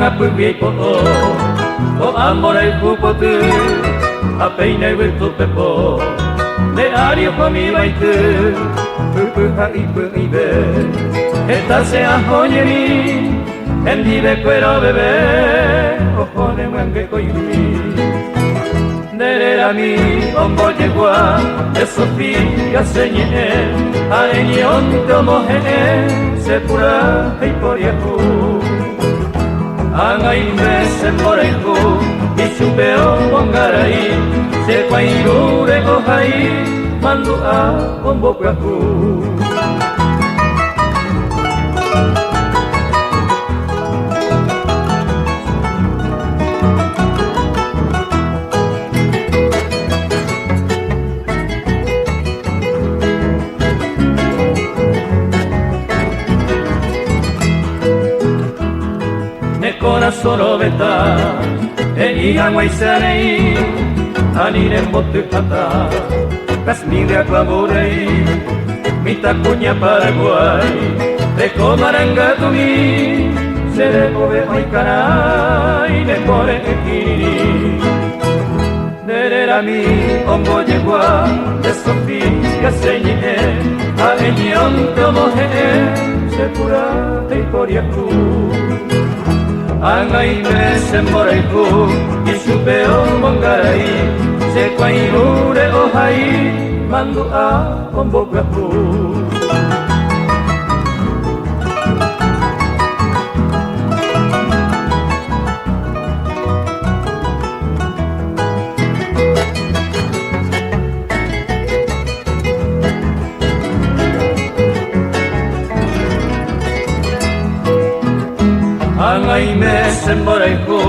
pubiai po o amorai kupotu a peinai wirtu pepo de ari po mi baitu pupu hai pu ibe eta se ahonyemi endibe cuero bebé ojone muenge koyumi Nererami ombo yegua de Sofía señe a enion tomo hene se pura hei poriaku Angai me se moreku Ishubeo ongarai Se kwairure ohai Mandu a ombo praku Corazón beta e ian waisarei anire motu kata Casmire aclamorei mita cuña Paraguay de comaranga tumi se de ove oi carai de pore ekiri Nerera mi ombo yegua de Sofía señe a enion tomo he se pura hei poriaku Angai me se moraiku Ishubeo mongarai Se kwairure ohai Mandu a ombo praku Angai me se moraiku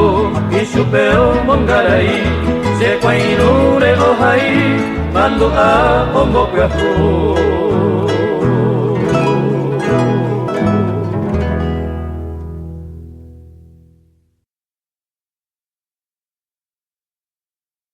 Ishubeo mongarai Se kwairure ohai Mandu a ombo praku